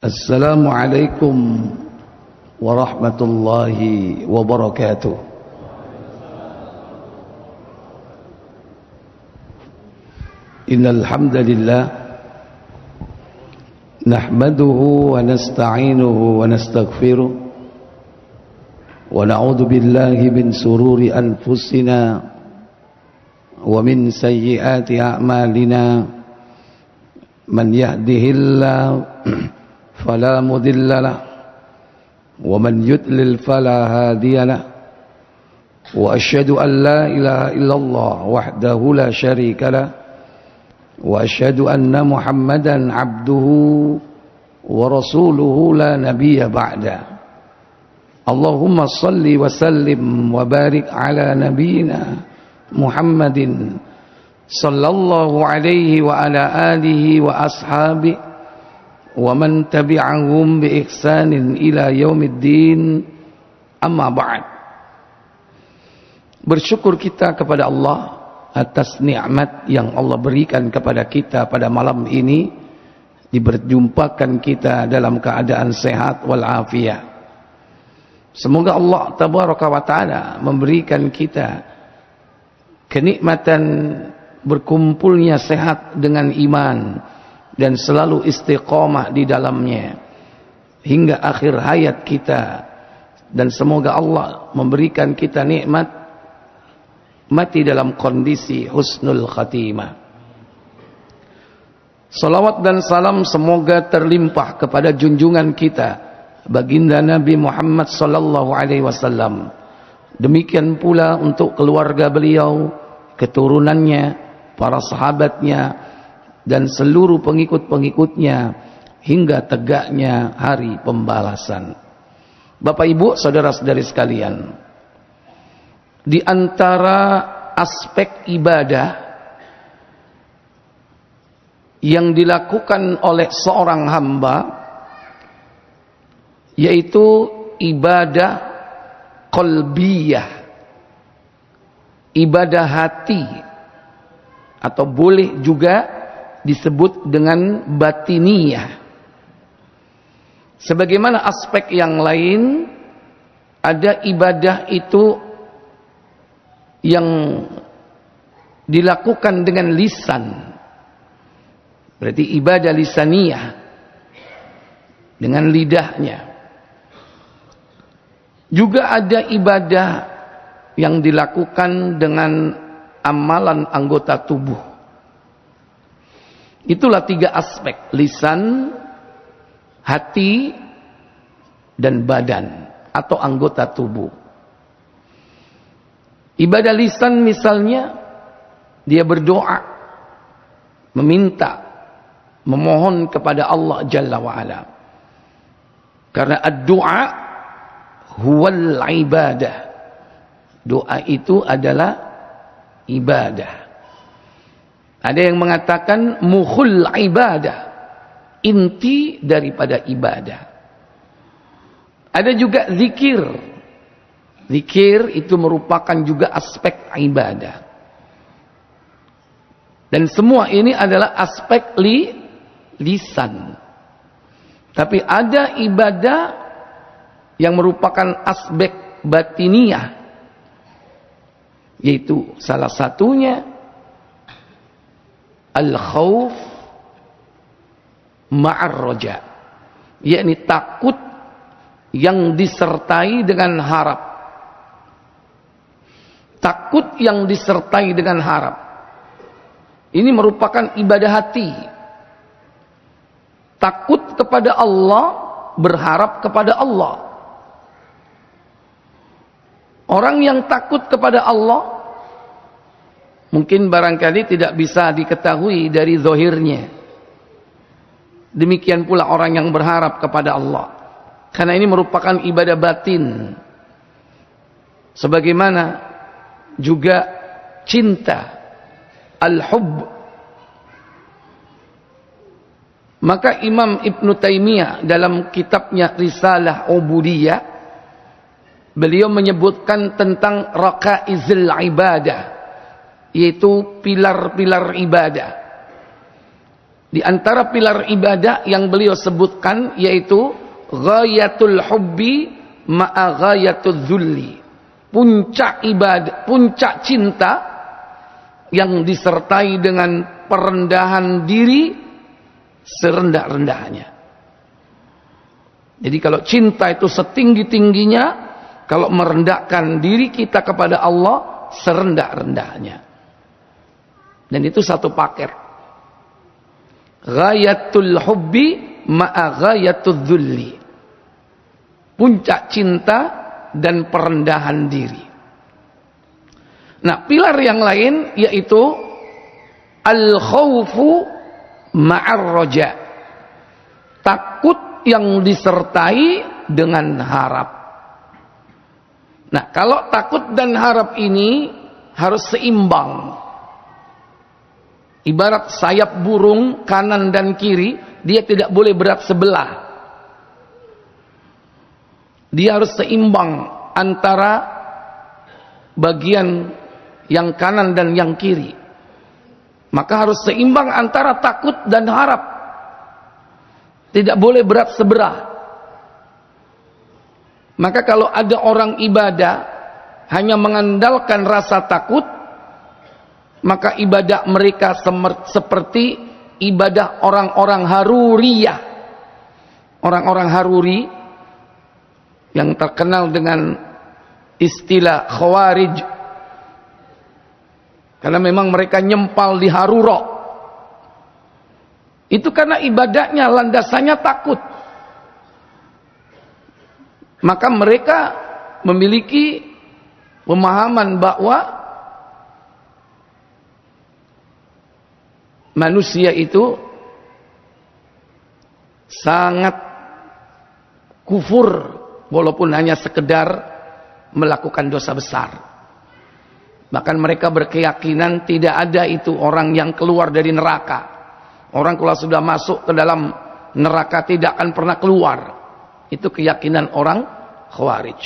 Assalamualaikum warahmatullahi wabarakatuh. Innal hamdalillah nahmaduhu wa nasta'inuhu wa nastaghfiruh wa na'udzu billahi min sururi anfusina wa min sayyiati a'malina. Man yahdihillahu فلا مضل له ومن يضلل فلا هادي له وأشهد أن لا إله إلا الله وحده لا شريك له وأشهد أن محمدا عبده ورسوله لا نبي بعده. اللهم صل وسلم وبارك على نبينا محمد صلى الله عليه وعلى آله وأصحابه wa man tabi'ahum bi ihsanin ila yaumiddin, amma ba'd. Bersyukur kita kepada Allah atas nikmat yang Allah berikan kepada kita pada malam ini, diberjumpakan kita dalam keadaan sehat wal afiyah. Semoga Allah tabaraka wa taala memberikan kita kenikmatan berkumpulnya sehat dengan iman dan selalu istiqamah di dalamnya hingga akhir hayat kita, dan semoga Allah memberikan kita nikmat mati dalam kondisi husnul khatimah. Salawat dan salam semoga terlimpah kepada junjungan kita baginda Nabi Muhammad sallallahu alaihi wasallam. Demikian pula untuk keluarga beliau, keturunannya, para sahabatnya, dan seluruh pengikut-pengikutnya hingga tegaknya hari pembalasan. Bapak Ibu, saudara-saudari sekalian, di antara aspek ibadah yang dilakukan oleh seorang hamba yaitu ibadah qalbiyah, ibadah hati, atau boleh juga disebut dengan batiniyah. Sebagaimana aspek yang lain, ada ibadah itu yang dilakukan dengan lisan, berarti ibadah lisaniyah, dengan lidahnya. Juga ada ibadah yang dilakukan dengan amalan anggota tubuh. Itulah tiga aspek: lisan, hati, dan badan atau anggota tubuh. Ibadah lisan misalnya, dia berdoa, meminta, memohon kepada Allah Jalla wa'ala. Karena ad-du'a huwal ibadah. Doa itu adalah ibadah. Ada yang mengatakan mukhul ibadah, inti daripada ibadah. Ada juga zikir. Zikir itu merupakan juga aspek ibadah. Dan semua ini adalah aspek lisan. Tapi ada ibadah yang merupakan aspek batiniyah, yaitu salah satunya al-khawf ma'ar roja, yakni takut yang disertai dengan harap. Takut yang disertai dengan harap ini merupakan ibadah hati. Takut kepada Allah, berharap kepada Allah. Orang yang takut kepada Allah mungkin barangkali tidak bisa diketahui dari zahirnya. Demikian pula orang yang berharap kepada Allah, karena ini merupakan ibadah batin. Sebagaimana juga cinta, al-hubb. Maka Imam Ibn Taimiyah dalam kitabnya Risalah Ubudiyah, beliau menyebutkan tentang rakaizul ibadah, yaitu pilar-pilar ibadah. Di antara pilar ibadah yang beliau sebutkan yaitu ghayatul hubbi ma'a ghayatul dzulli. Puncak ibadah, puncak cinta yang disertai dengan perendahan diri serendah-rendahnya. Jadi kalau cinta itu setinggi-tingginya, kalau merendahkan diri kita kepada Allah serendah-rendahnya. Dan itu satu paket. Ghayatul hubbi ma'a ghayatul dzulli. Puncak cinta dan perendahan diri. Nah, pilar yang lain yaitu al-khawfu ma'ar raja. Takut yang disertai dengan harap. Nah, kalau takut dan harap ini harus seimbang. Ibarat sayap burung kanan dan kiri, dia tidak boleh berat sebelah. Dia harus seimbang antara bagian yang kanan dan yang kiri. Maka harus seimbang antara takut dan harap. Tidak boleh berat sebelah. Maka kalau ada orang ibadah hanya mengandalkan rasa takut, maka ibadah mereka seperti ibadah orang-orang haruriyah. Orang-orang haruri yang terkenal dengan istilah khawarij. Karena memang mereka nyempal di Harura. Itu karena ibadahnya landasannya takut. Maka mereka memiliki pemahaman bahwa manusia itu sangat kufur walaupun hanya sekedar melakukan dosa besar. Bahkan mereka berkeyakinan tidak ada itu orang yang keluar dari neraka. Orang kalau sudah masuk ke dalam neraka tidak akan pernah keluar. Itu keyakinan orang Khawarij.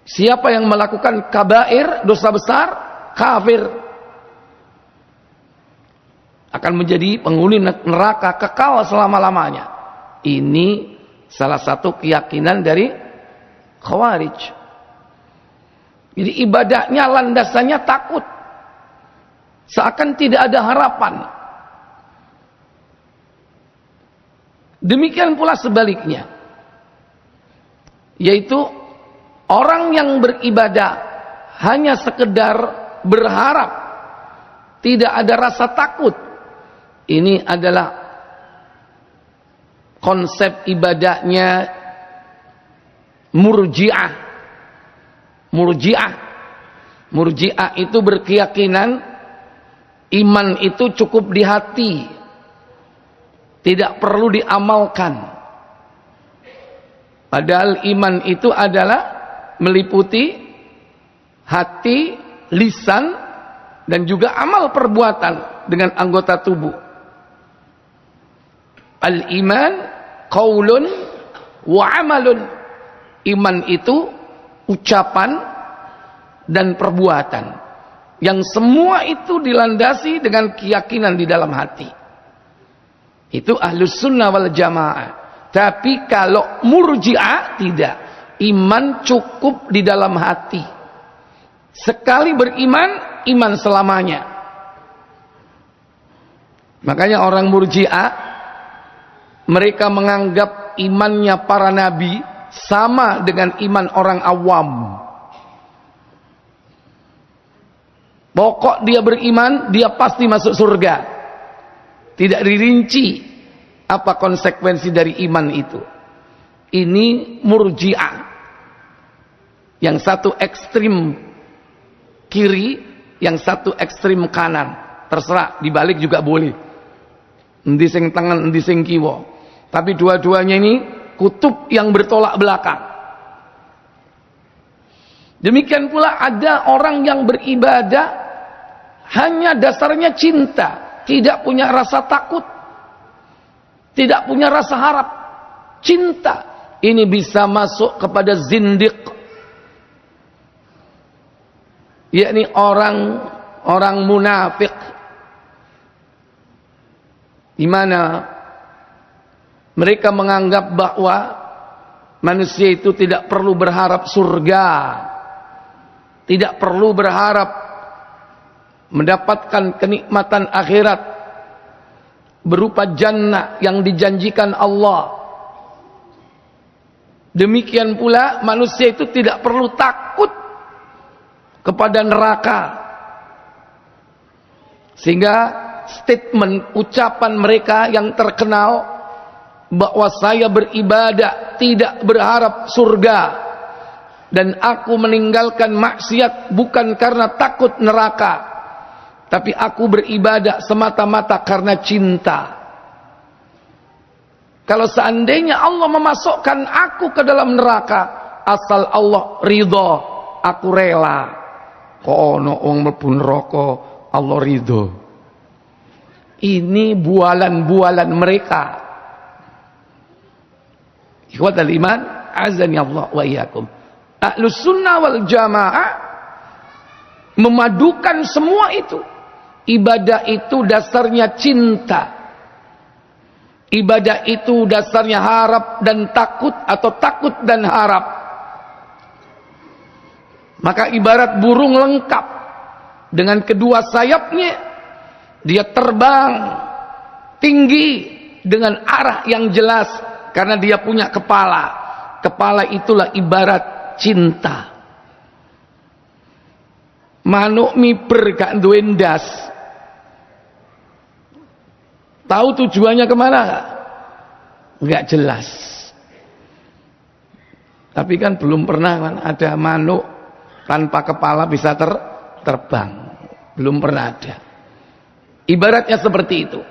Siapa yang melakukan kabair, dosa besar, kafir, akan menjadi penghuni neraka kekal selama-lamanya. Ini salah satu keyakinan dari Khawarij. Jadi ibadahnya landasannya takut. Seakan tidak ada harapan. Demikian pula sebaliknya. Yaitu orang yang beribadah hanya sekedar berharap, tidak ada rasa takut. Ini adalah konsep ibadahnya Murji'ah. Murji'ah itu berkeyakinan iman itu cukup di hati, tidak perlu diamalkan. Padahal iman itu adalah meliputi hati, lisan, dan juga amal perbuatan dengan anggota tubuh. Al-iman qaulun wa amalun. Iman itu ucapan dan perbuatan, yang semua itu dilandasi dengan keyakinan di dalam hati. Itu ahlus sunnah wal jamaah. Tapi kalau Murji'ah tidak, iman cukup di dalam hati. Sekali beriman, iman selamanya. Makanya orang Murji'ah, mereka menganggap imannya para nabi sama dengan iman orang awam. Pokok dia beriman, dia pasti masuk surga. Tidak dirinci apa konsekuensi dari iman itu. Ini Murji'ah. Yang satu ekstrim kiri, yang satu ekstrim kanan. Terserah, dibalik juga boleh. Endi sing tangan, endi sing kiwa. Tapi dua-duanya ini kutub yang bertolak belakang. Demikian pula ada orang yang beribadah hanya dasarnya cinta, tidak punya rasa takut, tidak punya rasa harap. Cinta ini bisa masuk kepada zindiq, yakni orang munafik. di mana mereka menganggap bahwa manusia itu tidak perlu berharap surga, tidak perlu berharap mendapatkan kenikmatan akhirat berupa jannah yang dijanjikan Allah. Demikian pula manusia itu tidak perlu takut kepada neraka. Sehingga statement, ucapan mereka yang terkenal bahwa saya beribadah tidak berharap surga dan aku meninggalkan maksiat bukan karena takut neraka, tapi aku beribadah semata-mata karena cinta. Kalau seandainya Allah memasukkan aku ke dalam neraka, asal Allah ridho, aku rela. Kono wong mlebu neraka Allah ridho. Ini bualan-bualan mereka. Ikhwatal iman, azani Allah wa iyyakum. Ahlus sunnah wal jamaah memadukan semua itu. Ibadah itu dasarnya cinta. Ibadah itu dasarnya harap dan takut atau takut dan harap. Maka ibarat burung lengkap dengan kedua sayapnya, dia terbang tinggi dengan arah yang jelas karena dia punya kepala. Kepala itulah ibarat cinta. Manuk miber gak duwe ndas. Tahu tujuannya kemana? Enggak jelas. Tapi kan belum pernah kan ada manuk tanpa kepala bisa terbang. Belum pernah ada. Ibaratnya seperti itu.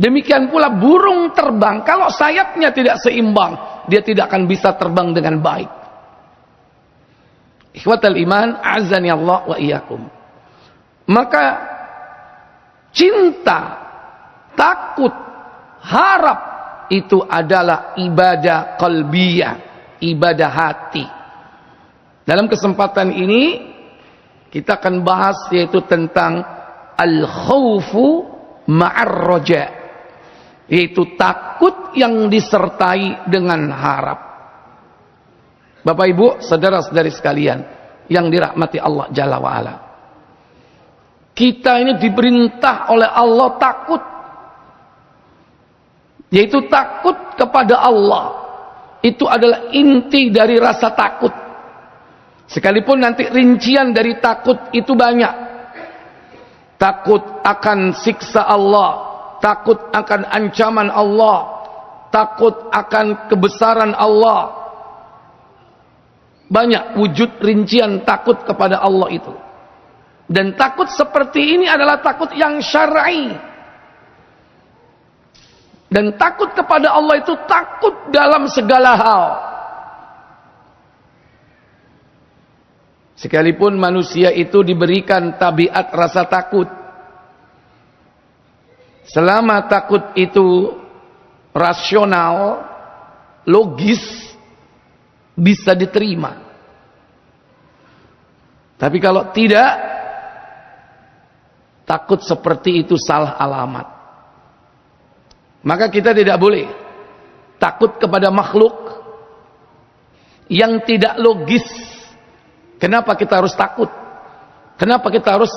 Demikian pula burung terbang, kalau sayapnya tidak seimbang, dia tidak akan bisa terbang dengan baik. Ikhwatal iman, azani Allah wa iyyakum. Maka cinta, takut, harap itu adalah ibadah qalbiyah, ibadah hati. Dalam kesempatan ini kita akan bahas yaitu tentang al-khawfu ma'ar raja, yaitu takut yang disertai dengan harap. Bapak Ibu, saudara-saudari sekalian yang dirahmati Allah Jalla wa Ala. Kita ini diperintah oleh Allah takut. Yaitu takut kepada Allah. Itu adalah inti dari rasa takut. Sekalipun nanti rincian dari takut itu banyak. Takut akan siksa Allah, takut akan ancaman Allah, takut akan kebesaran Allah. Banyak wujud rincian takut kepada Allah itu. Dan takut seperti ini adalah takut yang syar'i. Dan takut kepada Allah itu takut dalam segala hal. Sekalipun manusia itu diberikan tabiat rasa takut, selama takut itu rasional, logis, bisa diterima. Tapi kalau tidak, takut seperti itu salah alamat. Maka kita tidak boleh takut kepada makhluk yang tidak logis. Kenapa kita harus takut? Kenapa kita harus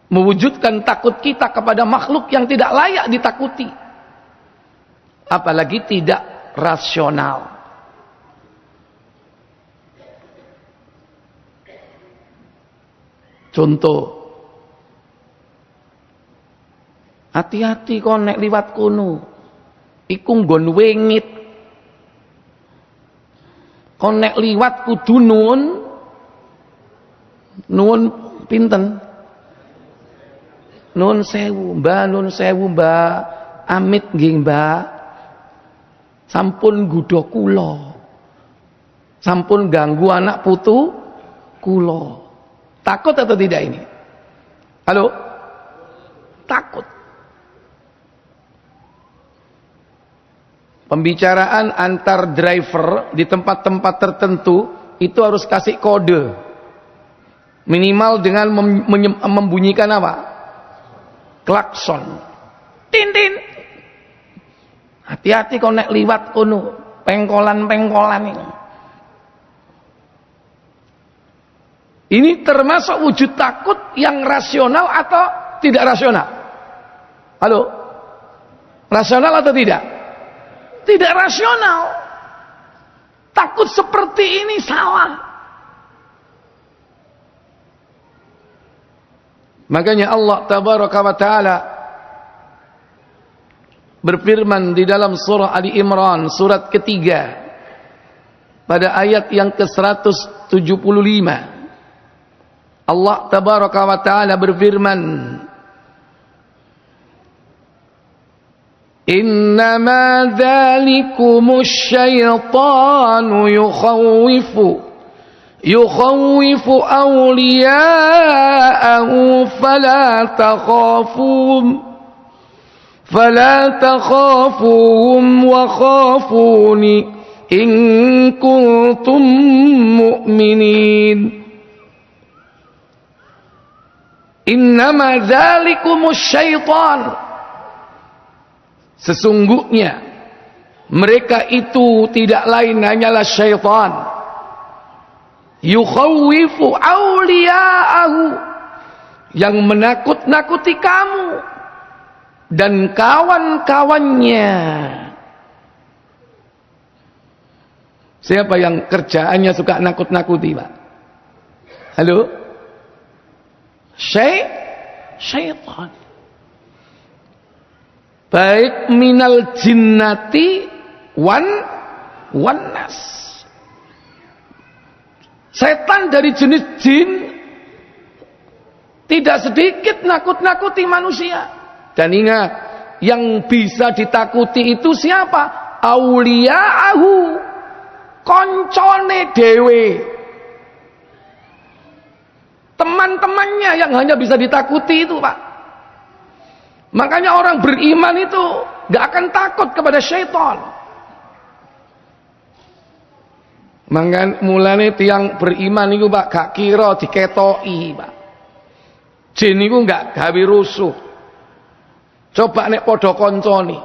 mewujudkan takut kita kepada makhluk yang tidak layak ditakuti? Apalagi tidak rasional. Contoh, hati-hati kok nek liwat kono. Iku nggon wengit. Kok nek liwat kudu nuwun. Nuwun pinten? Nuwun sewu, Mbah, nuwun sewu, Mbah. Amit nggih, Mbah. Sampun nggodha kula. Sampun ganggu anak putu kula. Takut atau tidak ini? Halo? Takut. Pembicaraan antar driver di tempat-tempat tertentu itu harus kasih kode. Minimal dengan membunyikan apa? klakson, tintin. Hati-hati kau nek liwat kono, pengkolan-pengkolan ini. Ini termasuk wujud takut yang rasional atau tidak rasional? Halo? Rasional atau tidak? Tidak rasional. Takut seperti ini salah. Makanya Allah tabaraka wa ta'ala berfirman di dalam surah Ali Imran surat ketiga pada ayat yang ke-175. Allah tabaraka wa ta'ala berfirman, innama dzalikumus syaitanu yukhawwifu awliya'ahu fala takhafuhum wa khafuni in kuntum mu'minin. Innama dzalikumus syaitan, sesungguhnya mereka itu tidak lain hanyalah syaitan. Yukhawwifu awliya'ahu, yang menakut-nakuti kamu dan kawan-kawannya. Siapa yang kerjaannya suka nakut-nakuti, Pak? Halo? Syaitan. Baik minal jinnati wan nas. Setan dari jenis jin tidak sedikit nakut-nakuti manusia. Dan ingat, yang bisa ditakuti itu siapa? Auliya'ahu, koncone dewe, teman-temannya yang hanya bisa ditakuti itu, Pak. Makanya orang beriman itu gak akan takut kepada syaitan. Mangkan mulane tiang beriman itu, Pak, gak kira diketoki, Pak. Jin itu gak gawe rusuh. Coba nek padha koncone,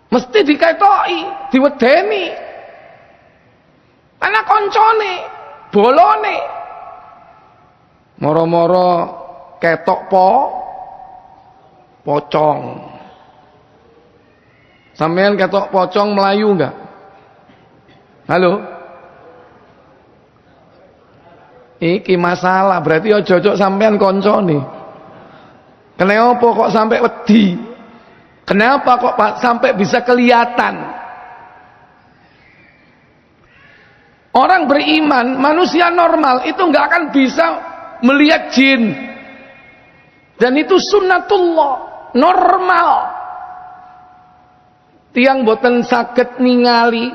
mesti diketoki, diwedeni. Ana koncone, bolone. Moro-moro ketok pocong. Sampean ketok pocong melayu enggak? Halo? Iki masalah, berarti ojo-ojo sampean koncone. Kenapa kok sampai wedi? Kenapa kok sampai bisa kelihatan? Orang beriman, manusia normal itu enggak akan bisa melihat jin. Dan itu sunnatullah, normal. Tiang boten saged ningali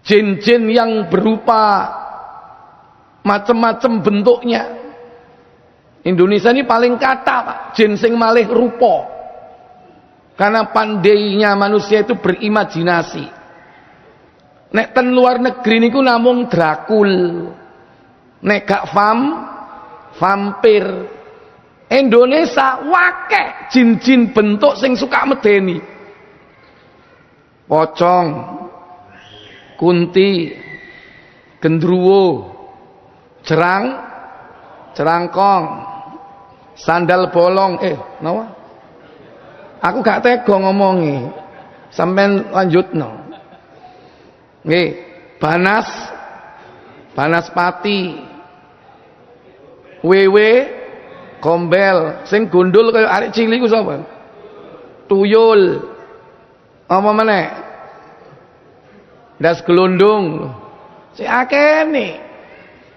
jin-jin yang berupa macam-macam bentuknya. Indonesia ini paling kata, Pak, jin sing malih rupa. Karena pandainya manusia itu berimajinasi. Nek ten luar negeri niku namung drakul. Nek gak vampir. Indonesia wakeh jin-jin bentuk sing suka medeni. Pocong, kunti, gendruwo, jerangkong, sandal bolong. Napa? Aku gak tega ngomongi. Sampeyan lanjutno. Nggih, Banaspati, wewe, gombel, sing gundul kaya arek cilik ku sapa? Tuyul. Apa meneh? Das gelundung. Si akeh nih.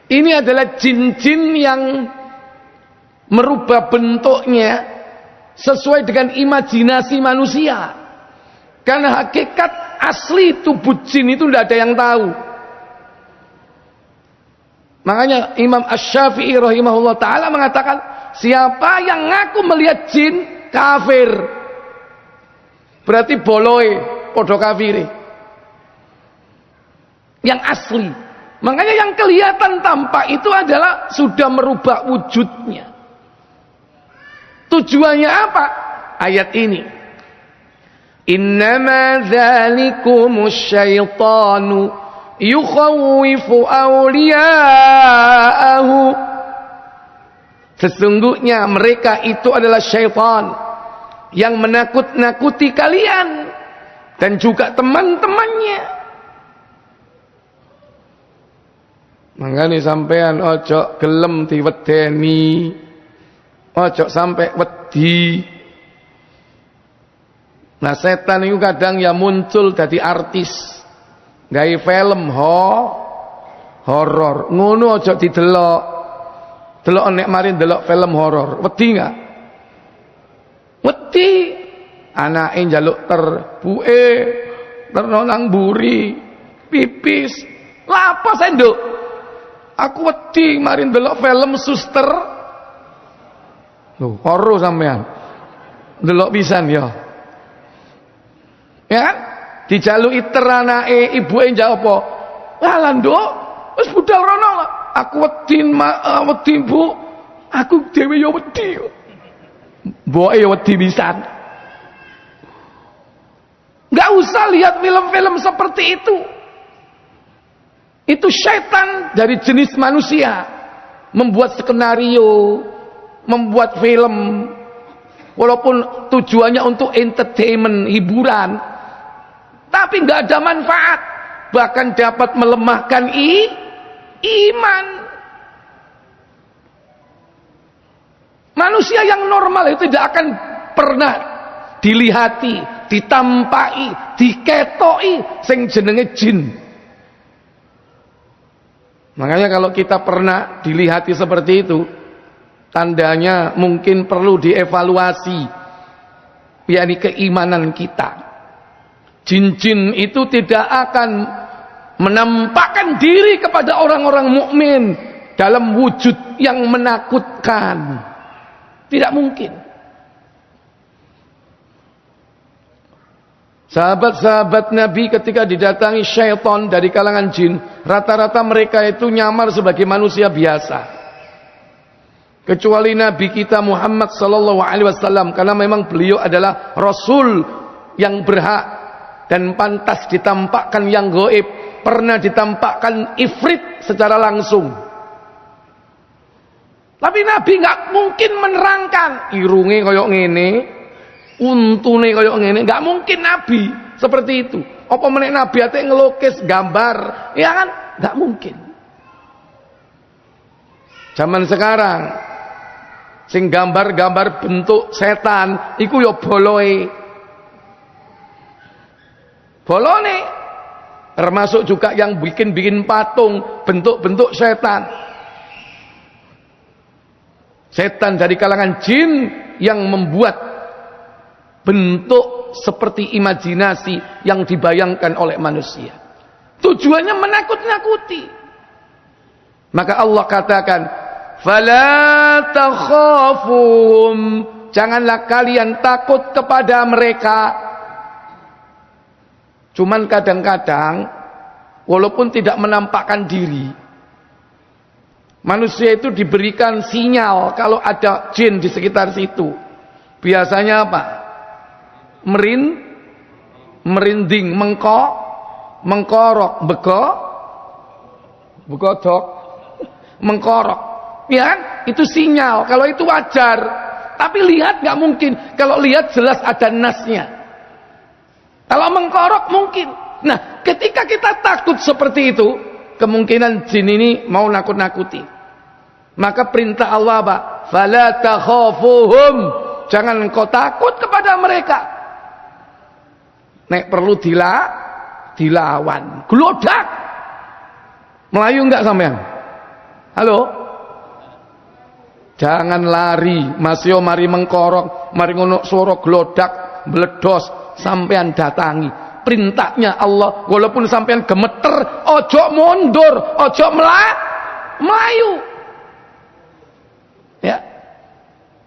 Ini adalah jin-jin yang merubah bentuknya sesuai dengan imajinasi manusia. Karena hakikat asli tubuh jin itu tidak ada yang tahu. Makanya Imam Asy-Syafi'i rahimahullah ta'ala mengatakan, siapa yang ngaku melihat jin, kafir. Berarti boloe, podo kafiri. Yang asli. Makanya yang kelihatan tampak itu adalah sudah merubah wujudnya. Tujuannya apa? Ayat ini. Innama dzalikumus syaitanu yukhawwifu awliya'ahu. Sesungguhnya mereka itu adalah syaitan yang menakut-nakuti kalian dan juga teman-temannya. Mangane sampean ojo gelem diwedeni, ojo sampai wedi. Nah setan itu kadang ya muncul dari artis, gawe film horor, ngono ojo didelok. Delok nek mari delok film horor, wedi enggak? Wedi. Anake njaluk terbuke, terno nang mburi, pipis. Lah apa senduk? Aku wedi mari ndelok film suster. Loh, horor sampean. Ndelok pisan ya. Ya kan? Dijaluki ter anake, ibuke njawab apa? Lah nduk, wis budal rono lah. Aku wedi Bu. Aku dhewe ya wedi. Mboke ya wedi pisan. Enggak usah lihat film-film seperti itu. Itu syaitan dari jenis manusia. Membuat skenario, membuat film. Walaupun tujuannya untuk entertainment, hiburan. Tapi enggak ada manfaat. Bahkan dapat melemahkan iman. Manusia yang normal itu tidak akan pernah dilihati, ditampai, diketoi sing jenenge jin. Makanya kalau kita pernah dilihati seperti itu, tandanya mungkin perlu dievaluasi, yakni keimanan kita. Jin-jin itu tidak akan menampakkan diri kepada orang-orang mukmin dalam wujud yang menakutkan. Tidak mungkin. Sahabat-sahabat Nabi ketika didatangi syaitan dari kalangan jin, rata-rata mereka itu nyamar sebagai manusia biasa. Kecuali Nabi kita Muhammad sallallahu alaihi wasallam, karena memang beliau adalah rasul yang berhak dan pantas ditampakkan yang gaib. Pernah ditampakkan ifrit secara langsung. Tapi Nabi nggak mungkin menerangkan irunge koyok ngene, untune koyok ngene, nggak mungkin Nabi seperti itu. Apa meneh Nabi ate ngelukis gambar, ya kan? Nggak mungkin. Zaman sekarang sing gambar-gambar bentuk setan iku ya bolone. Termasuk juga yang bikin-bikin patung bentuk-bentuk setan. Setan dari kalangan jin yang membuat bentuk seperti imajinasi yang dibayangkan oleh manusia. Tujuannya menakut-nakuti. Maka Allah katakan, "Fala takhafum." Janganlah kalian takut kepada mereka. Cuman kadang-kadang walaupun tidak menampakkan diri, manusia itu diberikan sinyal kalau ada jin di sekitar situ. Biasanya apa? Merinding, mengkorok, begodok, mengkorok. Ya kan? Itu sinyal. Kalau itu wajar. Tapi lihat nggak mungkin. Kalau lihat jelas ada nasnya. Kalau mengkorok mungkin. Nah, ketika kita takut seperti itu, kemungkinan jin ini mau nakut-nakuti. Maka perintah Allah apa? Fala takhafuhum. Jangan engkau takut kepada mereka. Nek perlu dilawan. Gelodak. Melayu enggak sampean? Halo? Jangan lari, masih mari mengkorok, mari ngono suara gelodak, meledos, sampean datangi. Perintahnya Allah, walaupun sampean gemeter, ojo mundur, ojo melayu. Ya.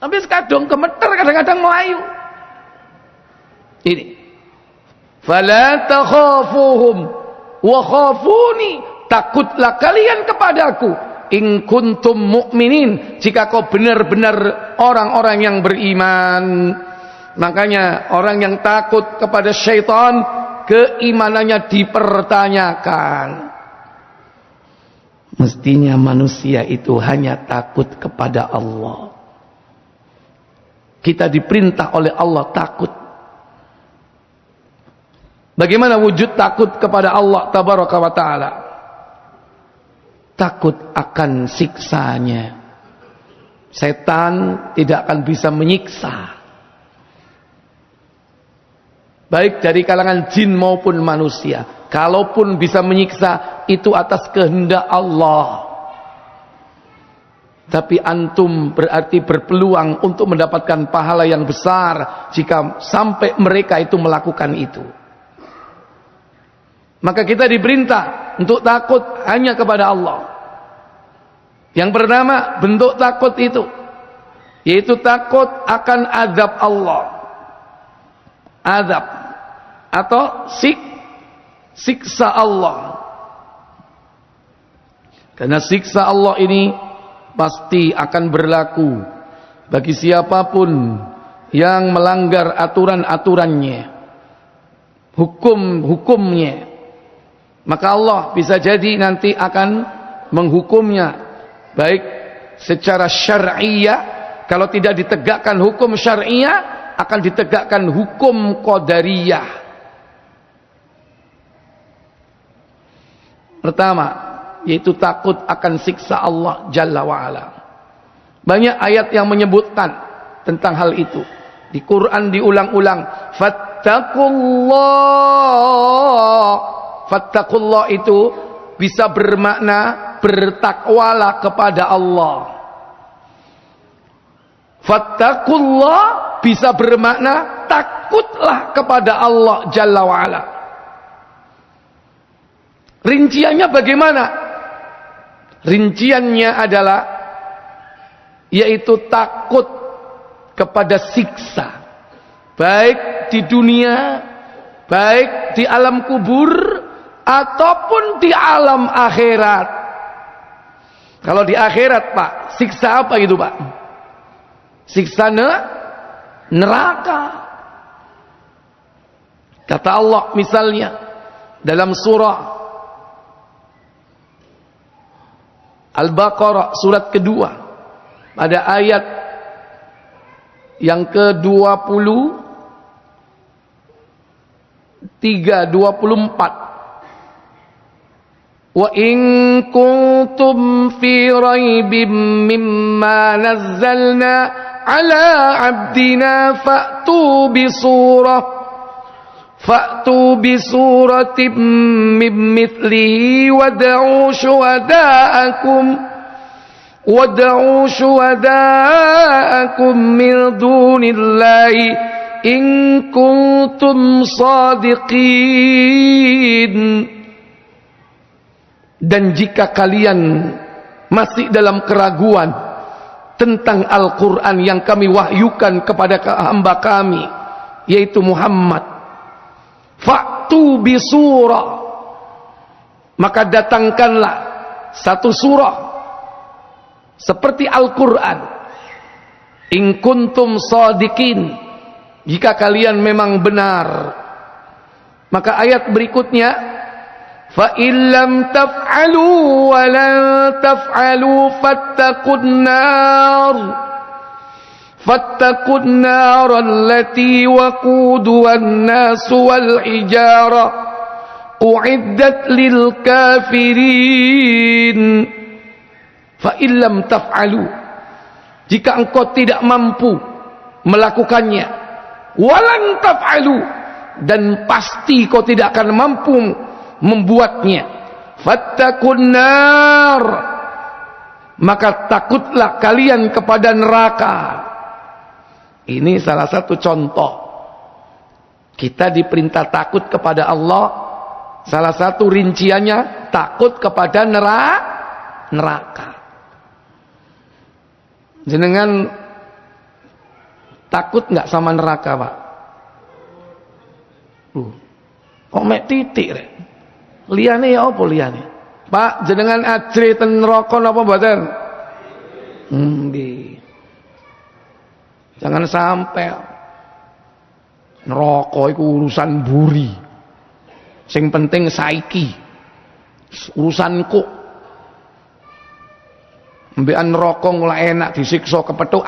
Tapi kadang gemeter, kadang-kadang melayu. Ini. Fala takhafuhum wa khafuni. takutlah kalian kepadaku in kuntum mu'minin, jika kau benar-benar orang-orang yang beriman. Makanya orang yang takut kepada syaitan, keimanannya dipertanyakan. Mestinya manusia itu hanya takut kepada Allah. Kita diperintah oleh Allah takut. Bagaimana wujud takut kepada Allah tabaraka wa ta'ala? Takut akan siksanya. Setan tidak akan bisa menyiksa, baik dari kalangan jin maupun manusia. Kalaupun bisa menyiksa, itu atas kehendak Allah. Tapi antum berarti berpeluang untuk mendapatkan pahala yang besar jika sampai mereka itu melakukan itu. Maka kita diperintah untuk takut hanya kepada Allah. Yang pertama bentuk takut itu, yaitu takut akan azab Allah. Azab atau siksa Allah. Karena siksa Allah ini pasti akan berlaku bagi siapapun yang melanggar aturan-aturannya, hukum-hukumnya. Maka Allah bisa jadi nanti akan menghukumnya, baik secara syar'iyah. Kalau tidak ditegakkan hukum syar'iyah, akan ditegakkan hukum qadariyah. Pertama, yaitu takut akan siksa Allah Jalla wa'ala. Banyak ayat yang menyebutkan tentang hal itu. Di Quran diulang-ulang, fattaqullah. Fattaqullah itu bisa bermakna bertakwalah kepada Allah. Fattaqullah bisa bermakna takutlah kepada Allah Jalla wa'ala. Rinciannya bagaimana? Rinciannya adalah yaitu takut kepada siksa, baik di dunia, baik di alam kubur, ataupun di alam akhirat. Kalau di akhirat, Pak, siksa apa itu, Pak? Siksa neraka. Kata Allah misalnya dalam surah Al-Baqarah surat kedua pada ayat yang ke-23-24, wa in kuntum fi raibim mimma nazzalna ala abdina fa'tu bi suratin min mithlihi wad'u syuhada'akum min dunillahi in kuntum sadiqin. Dan jika kalian masih dalam keraguan tentang Al-Quran yang kami wahyukan kepada hamba kami, yaitu Muhammad, fa'tu bi surah, maka datangkanlah satu surah seperti Al-Quran, in kuntum sadiqin, jika kalian memang benar. Maka ayat berikutnya, fa illam taf'alu wa lan taf'alu fattaqun nar allati waquduha an-nas wal hijara u'iddat lil kafirin. Fa illam taf'alu, jika engkau tidak mampu melakukannya, walan taf'alu, dan pasti kau tidak akan mampu membuatnya, fattaqun nar, maka takutlah kalian kepada neraka. Ini salah satu contoh kita diperintah takut kepada Allah. Salah satu rinciannya takut kepada neraka. Jenengan takut nggak sama neraka, Pak? Kok mek titik rek? Liane ya apa liane? Pak, jenengan ajri ten neraka napa mboten? Jangan sampai neraka iku urusan buri. Sing penting saiki. Urusanku. Mbekan neraka mulai enak disiksa kepethuk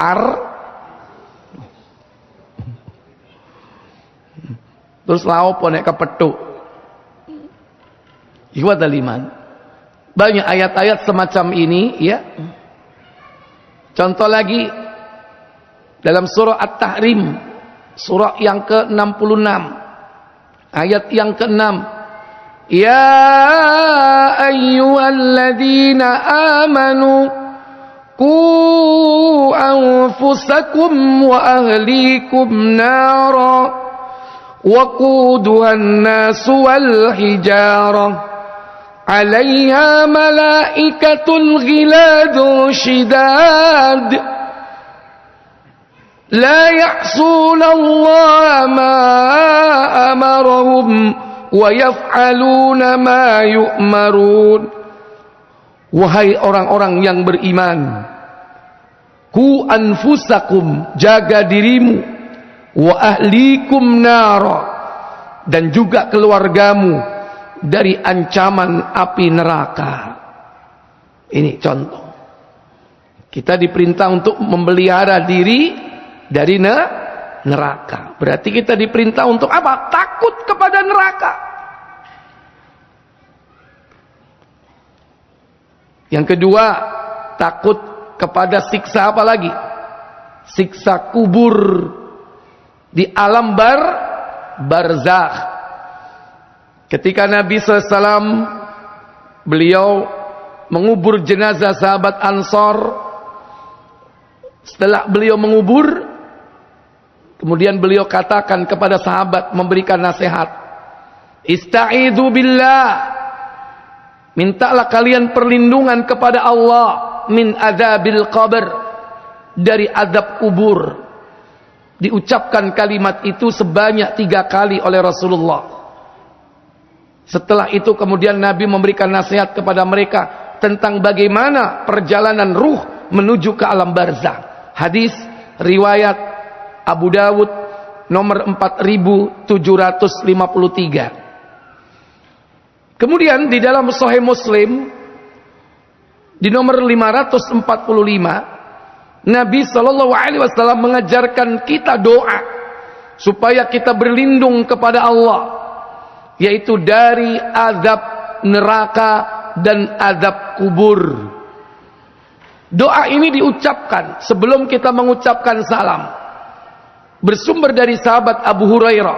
Terus la opo nek kepethuk? Iku liman. Banyak ayat-ayat semacam ini, ya. Contoh lagi dalam surah At-Tahrim, surah yang ke-66, ayat yang ke-6. Ya ayyuhalladzina amanu qu anfusakum wa ahlikum nara waquduhan nasu wal hijarah عليها ملائكة غلاد شداد لا يعصون الله ما أمرهم ويفعلون ما يؤمرون. Wahai orang-orang yang beriman, ku anfusakum, jaga dirimu, wa ahlikum nara, dan juga keluargamu dari ancaman api neraka. Ini contoh. Kita diperintah untuk memelihara diri dari neraka. Berarti kita diperintah untuk apa? Takut kepada neraka. Yang kedua, takut kepada siksa apa lagi? Siksa kubur di alam barzakh. Ketika Nabi SAW beliau mengubur jenazah sahabat Ansor, setelah beliau mengubur, kemudian beliau katakan kepada sahabat, memberikan nasihat, Ista'idhu billah, mintalah kalian perlindungan kepada Allah min adzabil qabr, dari azab kubur. Diucapkan kalimat itu sebanyak 3 kali oleh Rasulullah. Setelah itu kemudian Nabi memberikan nasihat kepada mereka tentang bagaimana perjalanan ruh menuju ke alam barzakh. Hadis riwayat Abu Dawud nomor 4753. Kemudian di dalam Sahih Muslim di nomor 545, Nabi SAW mengajarkan kita doa supaya kita berlindung kepada Allah, yaitu dari azab neraka dan azab kubur. Doa ini diucapkan sebelum kita mengucapkan salam. Bersumber dari sahabat Abu Hurairah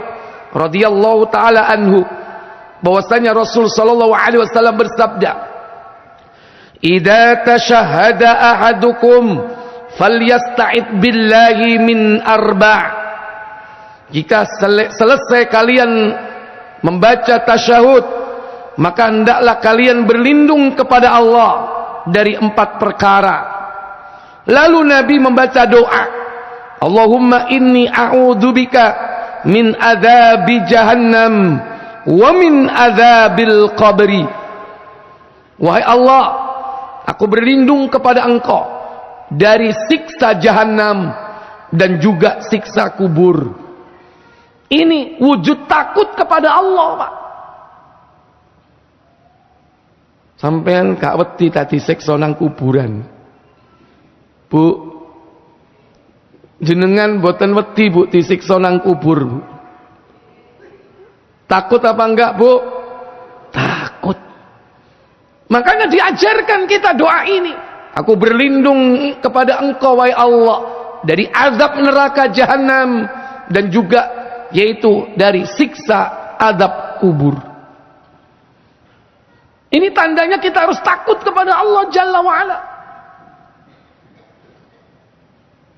radhiyallahu taala anhu, bahwasanya Rasul sallallahu alaihi wasallam bersabda, "Idza tashahhada ahadukum falyasta'id billahi min arba'." Jika selesai kalian membaca tasyahud, maka hendaklah kalian berlindung kepada Allah dari 4 perkara. Lalu Nabi membaca doa, Allahumma inni a'udzubika min adzabi jahannam wa min adzabil qabri. Wahai Allah, aku berlindung kepada Engkau dari siksa jahannam dan juga siksa kubur. Ini wujud takut kepada Allah, Pak. Sampean gak wedi tadi siksa nang kuburan. Bu, jenengan boten wedi Bu disiksa nang kubur. Takut apa enggak, Bu? Takut. Makanya diajarkan kita doa ini. Aku berlindung kepada Engkau wahai Allah dari azab neraka jahanam dan juga yaitu dari siksa azab kubur. Ini tandanya kita harus takut kepada Allah Jalla wa'ala.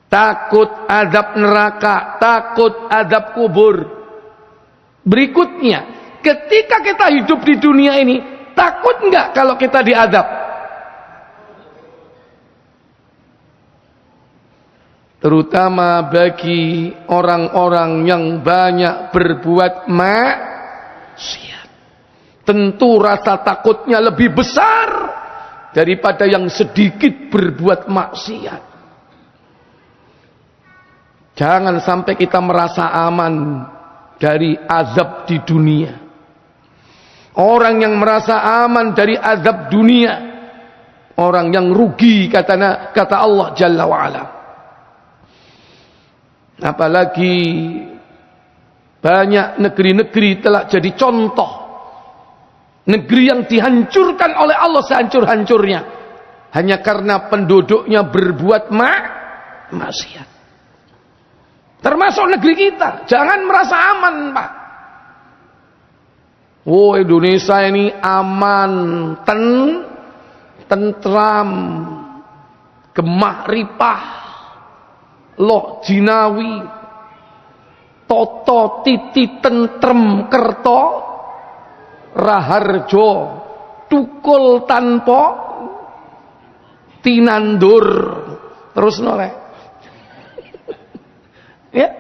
Takut azab neraka, takut azab kubur. Berikutnya, ketika kita hidup di dunia ini, takut enggak kalau kita diazab? Terutama bagi orang-orang yang banyak berbuat maksiat. tentu rasa takutnya lebih besar daripada yang sedikit berbuat maksiat. Jangan sampai kita merasa aman dari azab di dunia. Orang yang merasa aman dari azab dunia, orang yang rugi, kata Allah Jalla wa'ala. Apalagi banyak negeri-negeri telah jadi contoh, negeri yang dihancurkan oleh Allah sehancur-hancurnya hanya karena penduduknya berbuat maksiat. Termasuk negeri kita. Jangan merasa aman, Pak. Oh, Indonesia ini aman, tentram, gemah ripah, loh jinawi, toto titi tentrem kerto, raharjo, tukul tanpa, tinandur, terus noleh. Ya,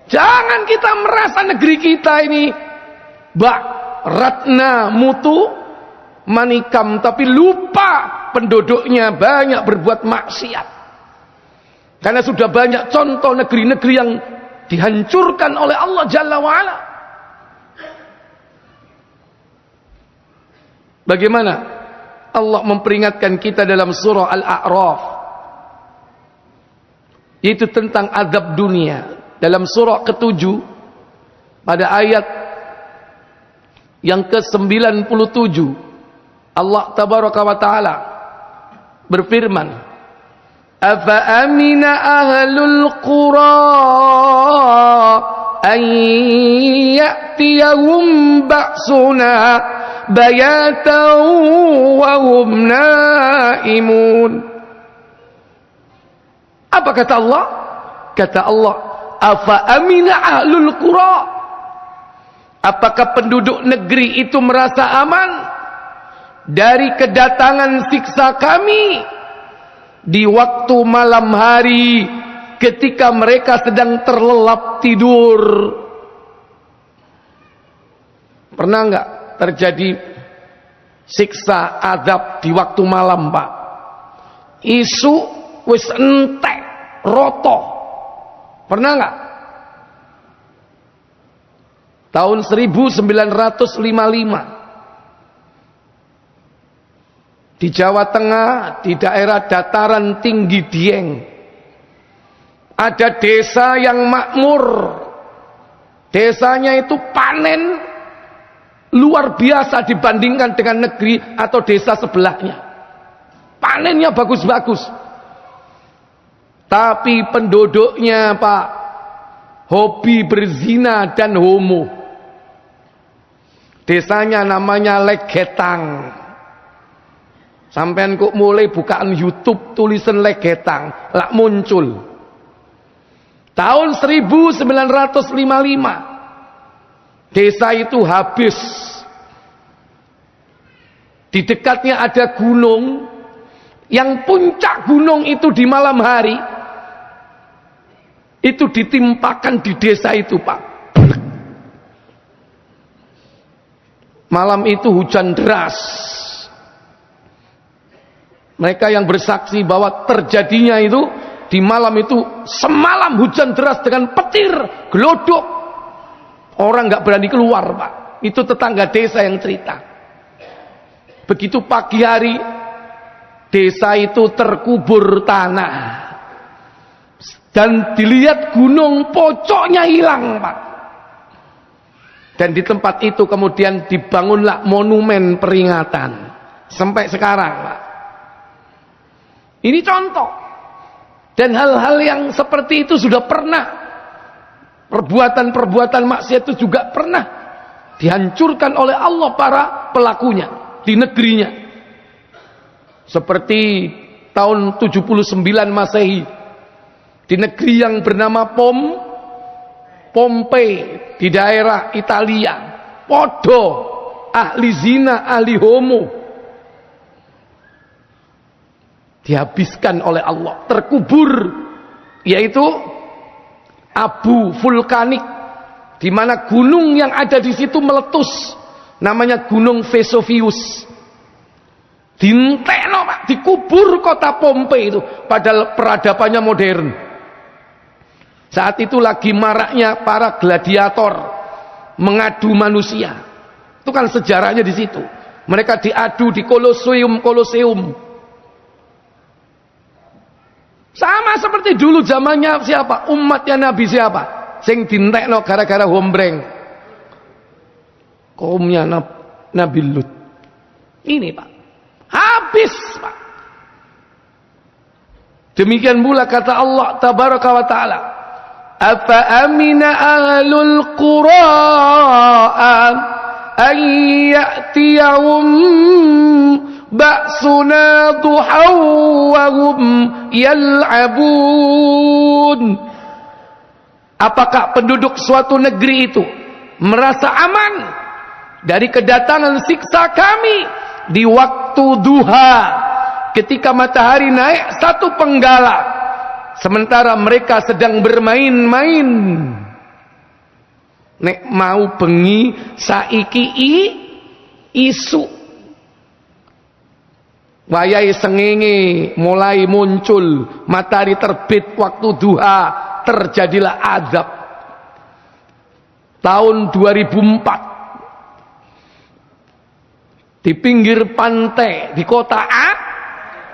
jangan kita merasa negeri kita ini bak ratna mutu manikam, tapi lupa penduduknya banyak berbuat maksiat. Karena sudah banyak contoh negeri-negeri yang dihancurkan oleh Allah Jalla wa'ala. Bagaimana Allah memperingatkan kita dalam surah Al-A'raf, yaitu tentang azab dunia. Dalam surah ke-7 pada ayat yang ke-97 Allah tabaraka wa taala berfirman, afa amina ahlul qura an ya'tiyahum ba'suna bayatan wa hum naimun. Apa kata Allah? Kata Allah, afa amina ahlul qura, apakah penduduk negeri itu merasa aman dari kedatangan siksa kami di waktu malam hari ketika mereka sedang terlelap tidur? Pernah enggak terjadi siksa azab di waktu malam, Pak? Isu wis entek roto. Pernah enggak? Tahun 1955 di Jawa Tengah, di daerah dataran tinggi Dieng, ada desa yang makmur. Desanya itu panen luar biasa dibandingkan dengan negeri atau desa sebelahnya. Panennya bagus-bagus. Tapi penduduknya, Pak, hobi berzina dan homo. Desanya namanya Legetang. Sampean kok mulai bukaan YouTube tulisan Legetang, lak muncul. Tahun 1955 desa itu habis. Di dekatnya ada gunung, yang puncak gunung itu di malam hari itu ditimpakan di desa itu, Pak. Malam itu hujan deras. Mereka yang bersaksi bahwa terjadinya itu di malam itu semalam hujan deras dengan petir, gelodok. Orang nggak berani keluar, Pak. Itu tetangga desa yang cerita. Begitu pagi hari, desa itu terkubur tanah. Dan dilihat gunung pocoknya hilang, Pak. Dan di tempat itu kemudian dibangunlah monumen peringatan. Sampai sekarang, Pak. Ini contoh. Dan hal-hal yang seperti itu sudah pernah. Perbuatan-perbuatan maksiat itu juga pernah dihancurkan oleh Allah para pelakunya di negerinya. Seperti tahun 79 Masehi. Di negeri yang bernama Pompei di daerah Italia, podo ahli zina, ahli homo dihabiskan oleh Allah, terkubur, yaitu abu vulkanik, di mana gunung yang ada di situ meletus namanya Gunung Vesuvius. Dintekno Pak, dikubur kota Pompei itu, padahal peradabannya modern. Saat itu lagi maraknya para gladiator mengadu manusia. Itu kan sejarahnya di situ. Mereka diadu di Koloseum. Sama seperti dulu zamannya siapa? Umatnya Nabi siapa? Sing dintekno gara-gara hombreng. Kaumnya Nabi Lut. Ini Pak. Habis Pak. Demikian pula kata Allah tabaraka wa ta'ala, afa amina ahlul qura an ya'tiyahum ba'suna duhaw wa hum yal'abun. Apakah penduduk suatu negeri itu merasa aman dari kedatangan siksa kami di waktu duha, ketika matahari naik 1 penggala, sementara mereka sedang bermain-main? Nek mau bengi saiki isu wayai sengenge mulai muncul, matahari terbit waktu duha, terjadilah azab. Tahun 2004 di pinggir pantai di kota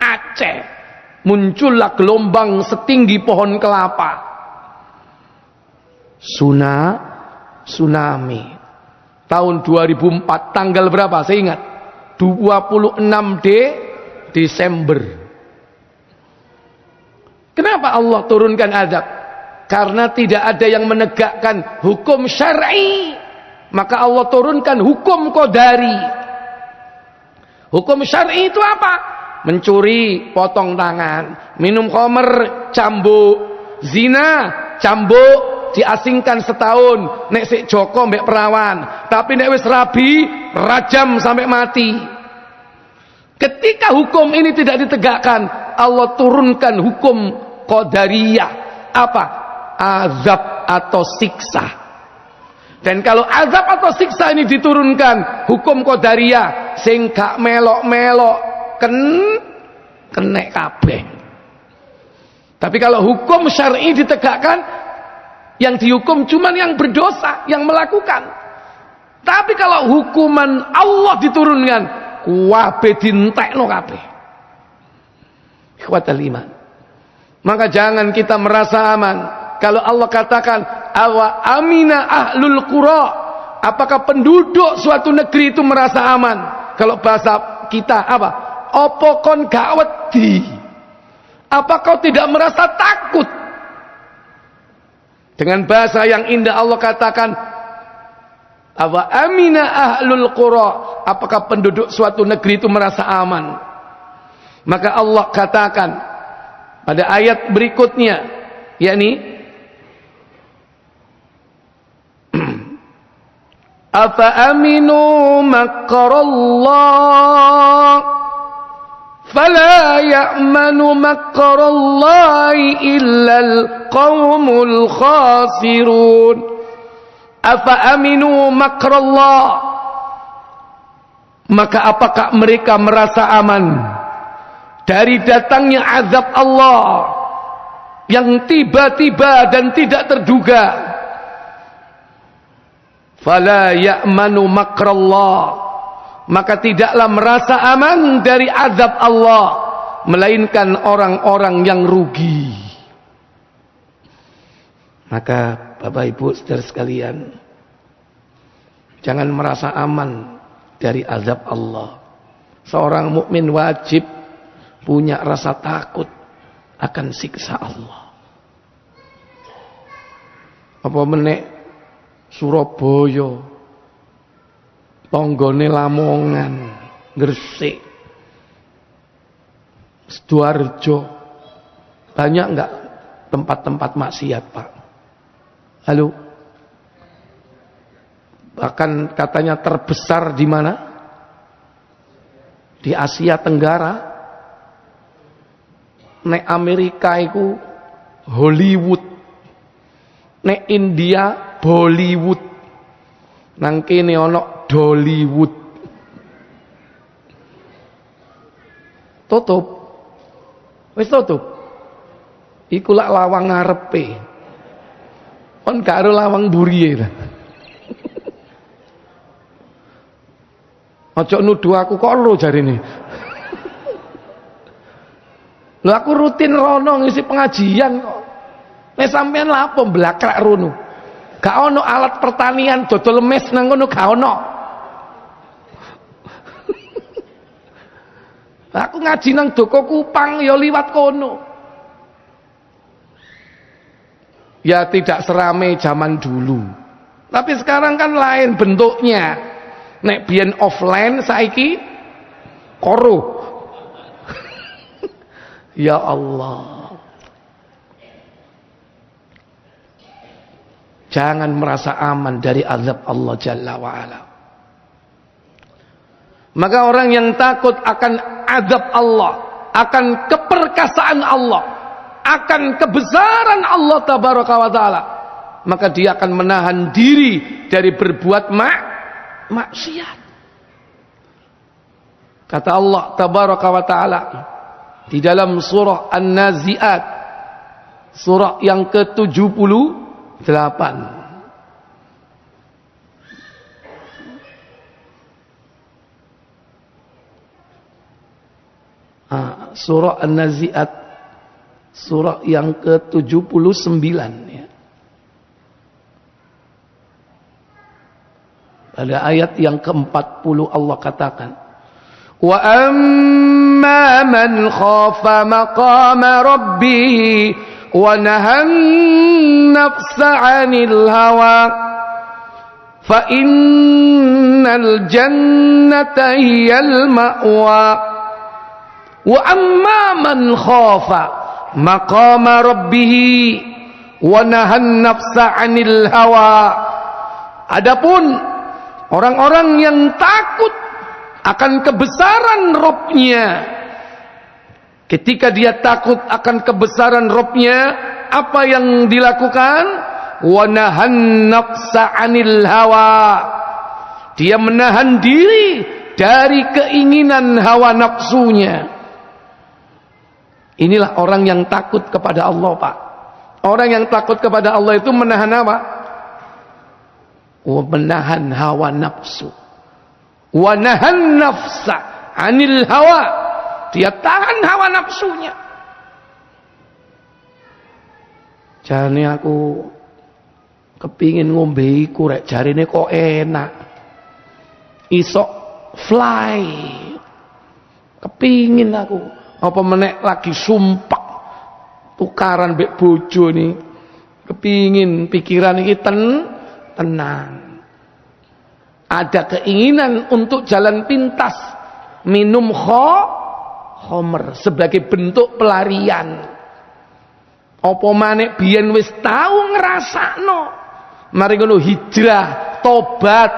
Aceh muncullah gelombang setinggi pohon kelapa. Tsunami. Tahun 2004 tanggal berapa? Saya ingat 26 Desember. Kenapa Allah turunkan azab? Karena tidak ada yang menegakkan hukum syar'i, maka Allah turunkan hukum qadari. Hukum syar'i itu apa? Mencuri, potong tangan. Minum khamr, cambuk. Zina, cambuk, diasingkan setahun. Nek sik Joko mbek perawan. Tapi nek wis rabi, rajam sampai mati. Ketika hukum ini tidak ditegakkan, Allah turunkan hukum qadariyah. Apa? Azab atau siksa. Dan kalau azab atau siksa ini diturunkan, hukum qadariyah, sing gak melok-melok kenek kabeh. Tapi kalau hukum syar'i ditegakkan, yang dihukum cuman yang berdosa, yang melakukan. Tapi kalau hukuman Allah diturunkan, kuwabe dintekno kabeh. Ikhwatal iman. Maka jangan kita merasa aman. Kalau Allah katakan awa amina ahlul qura, apakah penduduk suatu negeri itu merasa aman? Kalau bahasa kita apa? Apa kon gak wedi? Apa kau tidak merasa takut? Dengan bahasa yang indah Allah katakan awa amina ahlul qura, apakah penduduk suatu negeri itu merasa aman? Maka Allah katakan pada ayat berikutnya, yakni afa aminu makrallah fala ya'manu makrallahi illal qaumul khasirun. Afa aminu makrallah, maka apakah mereka merasa aman dari datangnya azab Allah yang tiba-tiba dan tidak terduga? Fala ya'manu makrallah, maka tidaklah merasa aman dari azab Allah melainkan orang-orang yang rugi. Maka Bapak Ibu saudara sekalian, jangan merasa aman dari azab Allah. Seorang mukmin wajib punya rasa takut akan siksa Allah. Apa menek Surabaya, tonggone Lamongan, Gresik, Sidoarjo, banyak enggak tempat-tempat maksiat, Pak? Halo? Bahkan katanya terbesar di mana? Di Asia Tenggara. Nek Amerika itu Hollywood, nek India Bollywood, nang kene ana Dollywood. Tutup. Wis tutup. Iku lak lawang ngarepe. Kon gak karo lawang mburiye ta. Aja nuduh aku kok lho jarine. Lho aku rutin rono ngisi pengajian kok. Nek sampean lha apa blakrak rono? Gak ono alat pertanian dodol mes nang ngono gak ono. Aku ngaji nang Doko Kupang ya liwat kono. Ya tidak seramai zaman dulu. Tapi sekarang kan lain bentuknya. Nek biyen offline saiki koro. Ya Allah. Jangan merasa aman dari azab Allah Jalla wa'ala. Maka orang yang takut akan azab Allah, akan keperkasaan Allah, akan kebesaran Allah Tabaraka wa Ta'ala, maka dia akan menahan diri dari berbuat maksiat. Kata Allah Tabaraka wa Ta'ala di dalam surah An-Nazi'at, surah yang ke-78, surah An-Nazi'at, surah yang ke-79 ya. Pada ayat yang ke-40 Allah katakan, wa amma man khafa maqama rabbih wa nahan nafsa 'anil hawa fa innal jannata hiyal ma'wa. Wa amma man khafa maqama rabbih wa nahan nafsa 'anil hawa. Adapun orang-orang yang takut akan kebesaran Rabb-Nya, ketika dia takut akan kebesaran Rabb-Nya, apa yang dilakukan? Wa nahan nafsa 'anil hawa. Dia menahan diri dari keinginan hawa nafsunya. Inilah orang yang takut kepada Allah, Pak. Orang yang takut kepada Allah itu menahan apa? Menahan hawa nafsu. Wa nahan nafsa 'anil hawa. Dia tahan hawa nafsunya. Jane aku kepingin ngombe iku rek, jarine kok enak. Isok fly. Kepingin aku. Apa menek lagi sumpah tukaran mbek bojo nih. Kepingin pikiran iki tenang. Ada keinginan untuk jalan pintas, minum khamr sebagai bentuk pelarian. Apa manek biyen wis tau ngrasakno. Mari ngono hijrah, tobat.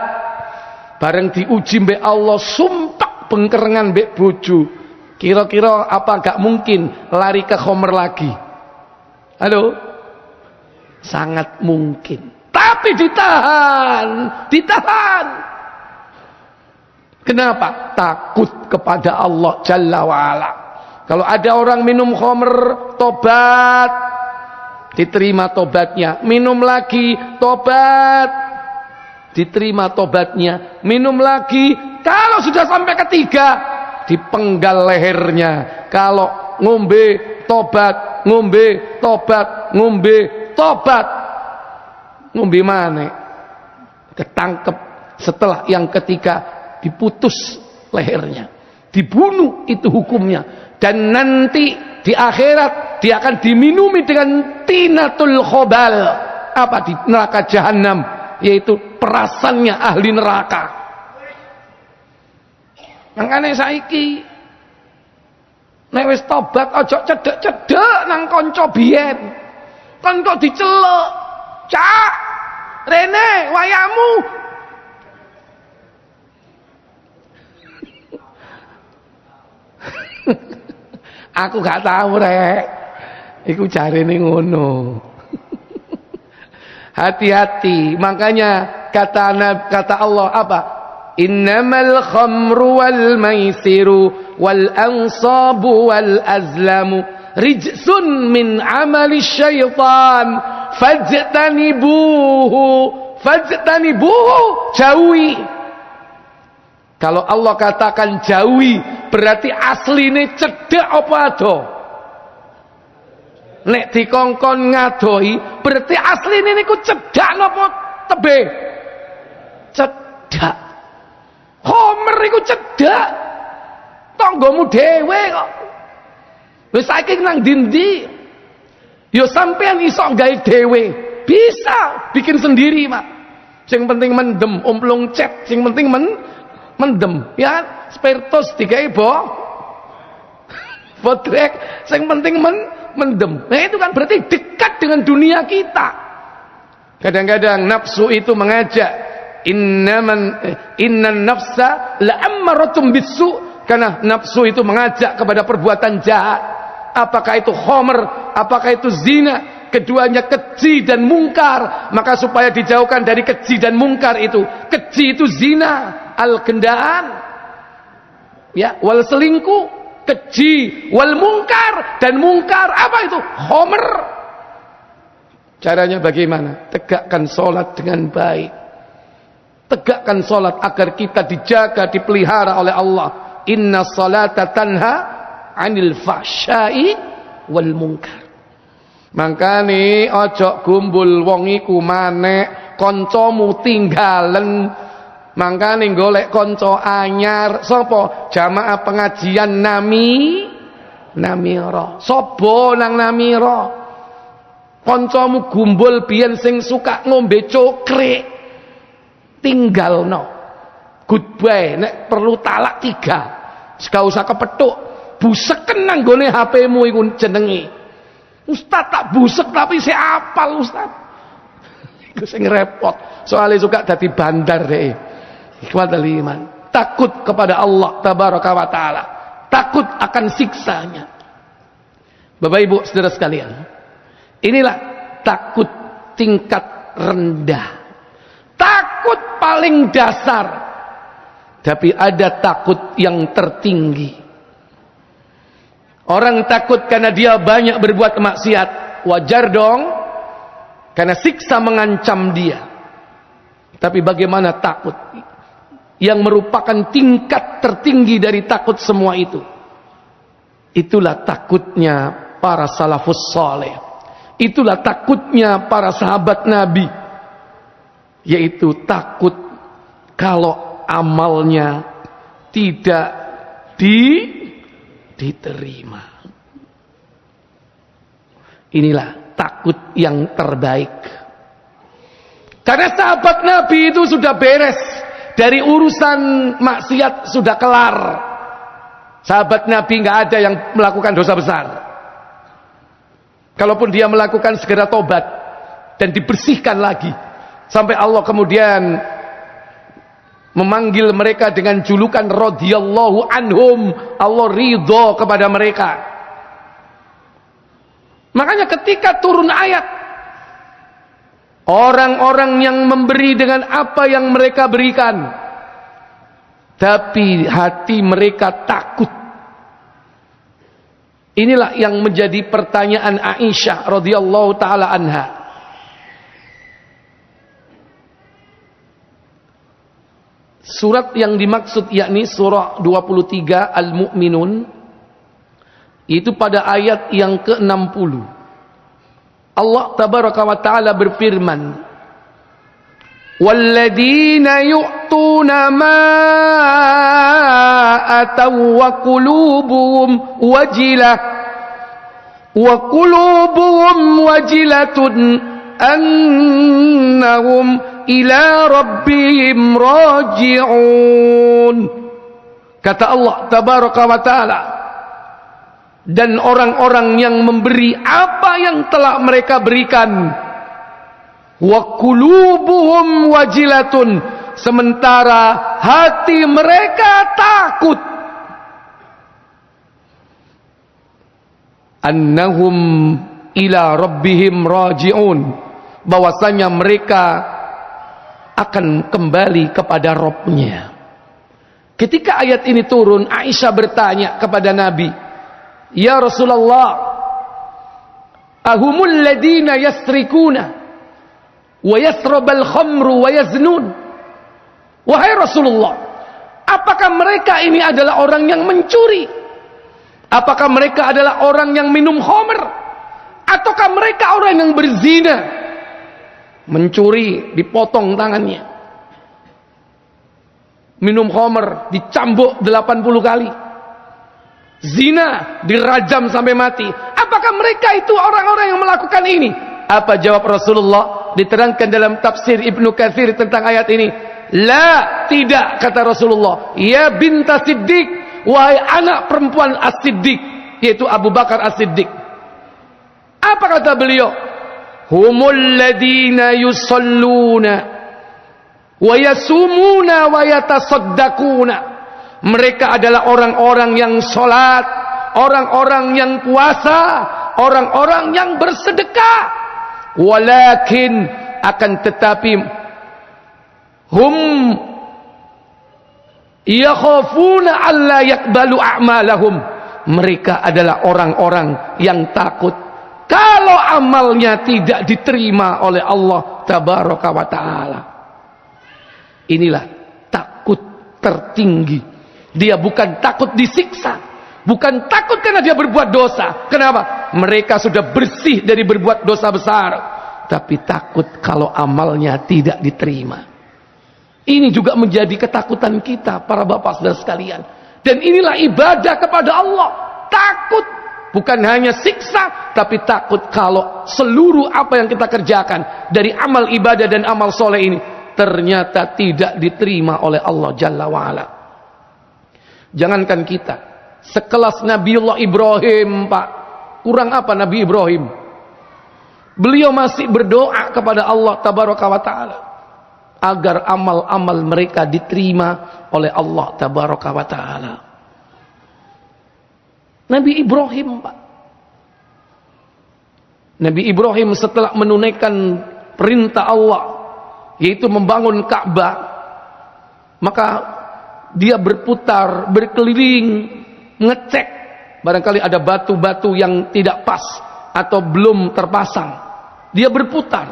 Bareng diuji mbek Allah, sumpah bengkerengan mbek bojo. Kira-kira apa gak mungkin lari ke khamr lagi? Halo? Sangat mungkin. Tapi ditahan. Kenapa? Takut kepada Allah Jalla wa'ala. Kalau ada orang minum khamr, tobat, diterima tobatnya. Minum lagi, tobat, diterima tobatnya. Minum lagi, kalau sudah sampai ketiga, dipenggal lehernya. Kalau ngombe tobat, ngombe tobat, ngombe tobat, ngombe mana? Ketangkep setelah yang ketiga, diputus lehernya, dibunuh, itu hukumnya. Dan nanti di akhirat dia akan diminumi dengan tinatul khobal, apa di neraka jahanam, yaitu perasannya ahli neraka. Makanya saiki nek wis tobat aja cedek-cedek nang kanca biyen. Kan kok diceluk. Cak, Rene, wayamu. Aku gak tahu rek. Iku jarene ngono. Hati-hati. Makanya kata Allah apa? innamal khamru wal maisiru wal ansabu wal azlamu rijsun min amali syaitan fajtanibuhu, jauhi. Kalau Allah katakan jauhi, berarti asline cedhak apa ado? Nek dikongkon ngadohi, berarti asline niku cedhak napa tebe? Cedhak. Homer iku cedhak. Tanggamu dhewe kok. Wis saiki nang ndi-ndi? Yo sampean iso gawe dhewe. Bisa bikin sendiri, Mak. Sing penting mendem, umplung cet, sing penting mendem, ya. Spiritus digawe bodrek, sing penting mendem. Nah, itu kan berarti dekat dengan dunia kita. Kadang-kadang nafsu itu mengajak, innan nafsa la'ammaratun bisu, karena nafsu itu mengajak kepada perbuatan jahat. Apakah itu khomer, apakah itu zina, keduanya keji dan mungkar. Maka supaya dijauhkan dari keji dan mungkar itu, keji itu zina, al-gendaan, ya, wal selingkuh, keji, wal mungkar, dan mungkar apa itu? Khomer. Caranya bagaimana? Tegakkan sholat dengan baik. Tegakkan sholat agar kita dijaga, dipelihara oleh Allah. Inna salata tanha anil fahsyai wal munkar. Mangkane ojo gumbul wong iku manek, kancamu tinggalen. Mangkane golek kanca anyar. Sapa? Jamaah pengajian Namira. Sapa nang Namira? Kancamu gumbul biyen sing suka ngombe cokrik. Tinggalno. Goodbye, nek perlu talak 3. Gak usah kepethuk. Buseken nang gone HP-mu iku jenenge. Ustaz tak busek tapi saya apal Ustaz. Iku sing repot. Soalnya suka dadi bandar deh. Ikhwatul iman. Takut kepada Allah tabaraka wa taala. Takut akan siksanya. Bapak Ibu saudara sekalian. Inilah takut tingkat rendah. Takut paling dasar. Tapi ada takut yang tertinggi. Orang takut karena dia banyak berbuat maksiat. Wajar dong. Karena siksa mengancam dia. Tapi bagaimana takut? Yang merupakan tingkat tertinggi dari takut semua itu. Itulah takutnya para salafus saleh. Itulah takutnya para sahabat Nabi. Yaitu takut kalau amalnya tidak diterima. Inilah takut yang terbaik. Karena sahabat Nabi itu sudah beres. Dari urusan maksiat sudah kelar. Sahabat Nabi nggak ada yang melakukan dosa besar. Kalaupun dia melakukan, segera tobat dan dibersihkan lagi. Sampai Allah kemudian memanggil mereka dengan julukan radhiyallahu anhum. Allah ridho kepada mereka. Makanya ketika turun ayat, orang-orang yang memberi dengan apa yang mereka berikan, tapi hati mereka takut. Inilah yang menjadi pertanyaan Aisyah radhiyallahu taala anha. Surat yang dimaksud yakni surah 23 Al-Mu'minun, itu pada ayat yang ke-60. Allah tabaraka wa ta'ala berfirman, walladzina yu'tuna ma ataw wa qulubuhum wajilatun annahum ila rabbihim raji'un. Kata Allah tabaraka wa ta'ala, dan orang-orang yang memberi apa yang telah mereka berikan, wa qulubuhum wajilatun, sementara hati mereka takut, annahum ila rabbihim raji'un, bahwasanya mereka akan kembali kepada Rabbnya. Ketika ayat ini turun, Aisyah bertanya kepada Nabi, "Ya Rasulullah, ahumul ladina yastrikuna wa yasrabal khamru wa yaznun?" Wahai Rasulullah, apakah mereka ini adalah orang yang mencuri? Apakah mereka adalah orang yang minum khamr? Ataukah mereka orang yang berzina? Mencuri, dipotong tangannya. Minum khamr, dicambuk 80 kali. Zina, dirajam sampai mati. Apakah mereka itu orang-orang yang melakukan ini? Apa jawab Rasulullah? Diterangkan dalam tafsir Ibnu Katsir tentang ayat ini. La, tidak, kata Rasulullah. Ya binta Siddiq, wahai anak perempuan As-Siddiq, yaitu Abu Bakar As-Siddiq. Apa kata beliau? Humul ladina yusalluna wa yasumuna wa yatasaddaquna. Mereka adalah orang-orang yang sholat, orang-orang yang puasa, orang-orang yang bersedekah. Walakin, akan tetapi, hum yakhafuna alla yaqbalu a'malahum. Mereka adalah orang-orang yang takut kalau amalnya tidak diterima oleh Allah tabaraka wa ta'ala. Inilah takut tertinggi. Dia bukan takut disiksa, bukan takut karena dia berbuat dosa. Kenapa? Mereka sudah bersih dari berbuat dosa besar, tapi takut kalau amalnya tidak diterima. Ini juga menjadi ketakutan kita, para bapak saudara sekalian. Dan inilah ibadah kepada Allah. Takut, bukan hanya siksa, tapi takut kalau seluruh apa yang kita kerjakan dari amal ibadah dan amal soleh ini ternyata tidak diterima oleh Allah Jalla wa'ala. Jangankan kita, sekelas Nabiullah Ibrahim, Pak, kurang apa Nabi Ibrahim? Beliau masih berdoa kepada Allah tabaraka wa ta'ala agar amal-amal mereka diterima oleh Allah tabaraka wa ta'ala. Nabi Ibrahim, Pak, Nabi Ibrahim setelah menunaikan perintah Allah, yaitu membangun Ka'bah, maka dia berputar, berkeliling, ngecek barangkali ada batu-batu yang tidak pas atau belum terpasang. Dia berputar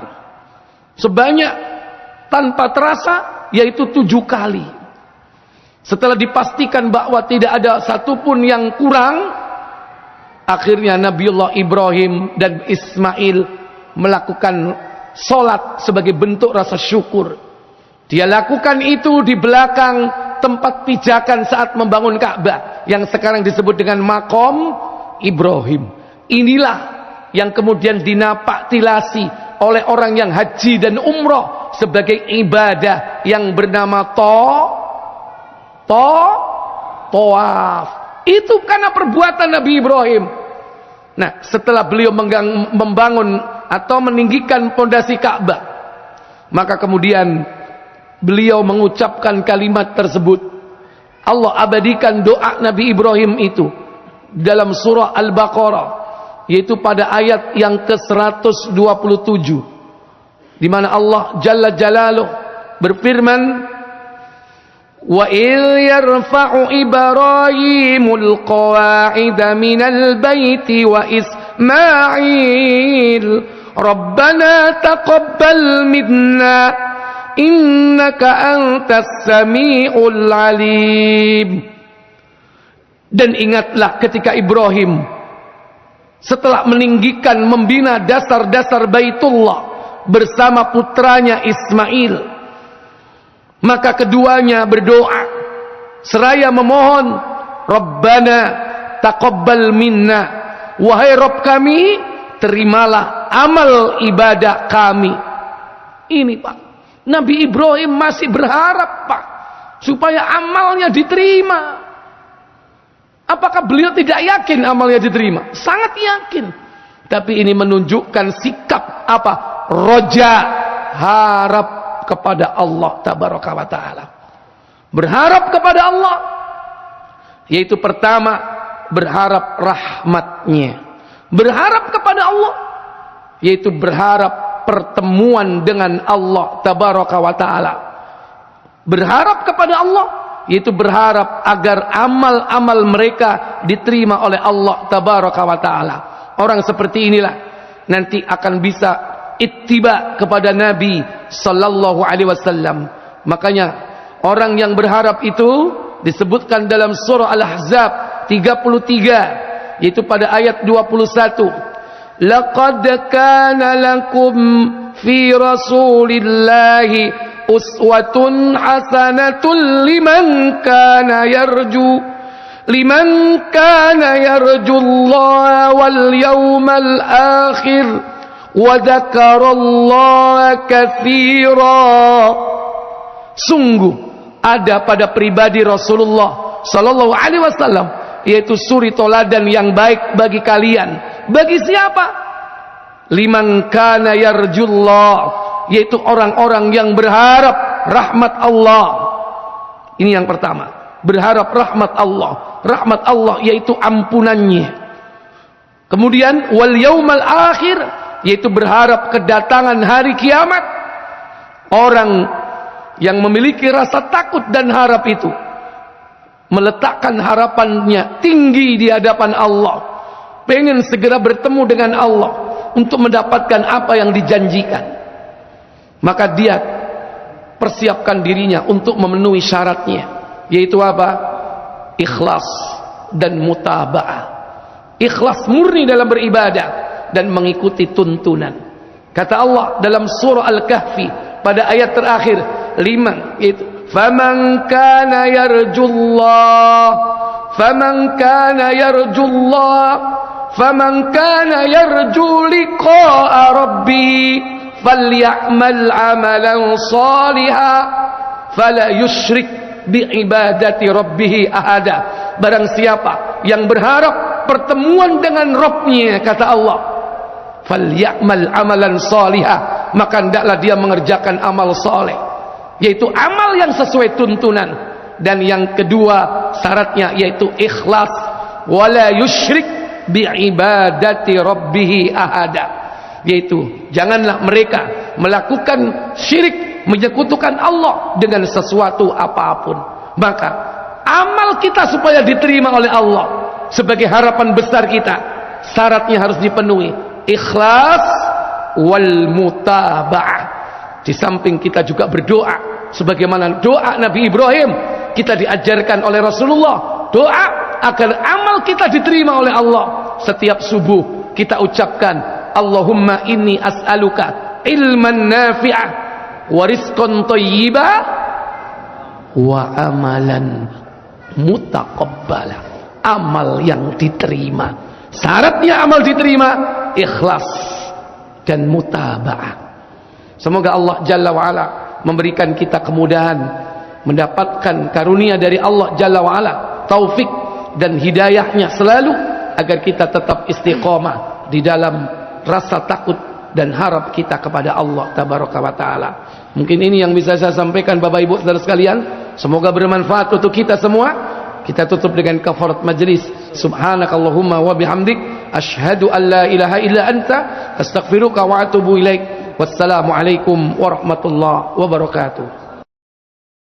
sebanyak, tanpa terasa, yaitu 7 kali. Setelah dipastikan bahwa tidak ada satupun yang kurang, akhirnya Nabiullah Ibrahim dan Ismail melakukan sholat sebagai bentuk rasa syukur. Dia lakukan itu di belakang tempat pijakan saat membangun Ka'bah, yang sekarang disebut dengan Maqam Ibrahim. Inilah yang kemudian dinapaktilasi oleh orang yang haji dan umroh sebagai ibadah yang bernama tawaf. Itu karena perbuatan Nabi Ibrahim. Nah, setelah beliau membangun atau meninggikan pondasi Ka'bah, maka kemudian beliau mengucapkan kalimat tersebut. Allah abadikan doa Nabi Ibrahim itu dalam surah Al-Baqarah, yaitu pada ayat yang ke-127, di mana Allah Jalla Jalaluh berfirman, wa idh yarfa'u Ibrahimul qawa'ida minal baiti wa Ismail Rabbana taqabbal minna innaka antas sami'ul alim. Dan ingatlah ketika Ibrahim setelah meninggikan, membina dasar-dasar Baitullah bersama putranya Ismail, maka keduanya berdoa seraya memohon, Rabbana taqabbal minna, wahai Rabb kami, terimalah amal ibadah kami. Ini, Pak, Nabi Ibrahim masih berharap, Pak, supaya amalnya diterima. Apakah beliau tidak yakin amalnya diterima? Sangat yakin. Tapi ini menunjukkan sikap apa? Roja, harap kepada Allah tabaraka wa ta'ala. Berharap kepada Allah, yaitu pertama, berharap rahmatnya. Berharap kepada Allah, yaitu berharap pertemuan dengan Allah tabaraka wa ta'ala. Berharap kepada Allah, yaitu berharap agar amal-amal mereka diterima oleh Allah tabaraka wa taala. Orang seperti inilah nanti akan bisa ittiba kepada Nabi sallallahu alaihi wasallam. Makanya orang yang berharap itu disebutkan dalam surah Al-Ahzab 33, yaitu pada ayat 21. Laqad kana lakum fi Rasulillahi uswatun hasanatun liman kana yarju Allah wal yawmal akhir wa dzakarallaha katsira. Sungguh ada pada pribadi Rasulullah sallallahu alaihi wasallam yaitu suri toladan yang baik bagi kalian. Bagi siapa? Liman kana yarjullah, yaitu orang-orang yang berharap rahmat Allah. Ini yang pertama, berharap rahmat Allah. Rahmat Allah yaitu ampunannya. Kemudian wal yaumal akhir, yaitu berharap kedatangan hari kiamat. Orang yang memiliki rasa takut dan harap itu meletakkan harapannya tinggi di hadapan Allah, pengen segera bertemu dengan Allah untuk mendapatkan apa yang dijanjikan, maka dia persiapkan dirinya untuk memenuhi syaratnya, yaitu apa? Ikhlas dan mutaba'ah. Ikhlas murni dalam beribadah dan mengikuti tuntunan. Kata Allah dalam surah Al-Kahfi pada ayat terakhir 5, yaitu faman kana yarju liqa'a rabbi falyamal amalan salihan fala yusyrik biibadati rabbih ahada. Barang siapa yang berharap pertemuan dengan Rabbnya, kata Allah, falyamal amalan salihan, maka hendaklah dia mengerjakan amal saleh, yaitu amal yang sesuai tuntunan. Dan yang kedua syaratnya yaitu ikhlas, wala yusyrik biibadati rabbih ahada, yaitu janganlah mereka melakukan syirik, menyekutukan Allah dengan sesuatu apapun. Maka amal kita supaya diterima oleh Allah sebagai harapan besar kita, syaratnya harus dipenuhi, ikhlas wal mutaba'ah. Di samping kita juga berdoa sebagaimana doa Nabi Ibrahim, kita diajarkan oleh Rasulullah doa agar amal kita diterima oleh Allah. Setiap subuh kita ucapkan, Allahumma inni as'aluka ilman nafi'ah wa rizqan thayyiba wa amalan mutaqabbala. Amal yang diterima, syaratnya amal diterima ikhlas dan mutaba'ah. Semoga Allah Jalla wa'ala memberikan kita kemudahan, mendapatkan karunia dari Allah Jalla wa'ala, taufik dan hidayahnya selalu, agar kita tetap istiqomah di dalam rasa takut dan harap kita kepada Allah Tabaraka wa Ta'ala. Mungkin ini yang bisa saya sampaikan Bapak Ibu Saudara sekalian. Semoga bermanfaat untuk kita semua. Kita tutup dengan kafarat majlis. Subhanakallahumma wa bihamdik, asyhadu an la ilaha illa anta, astaghfiruka wa atubu ilaik. Wassalamualaikum warahmatullahi wabarakatuh.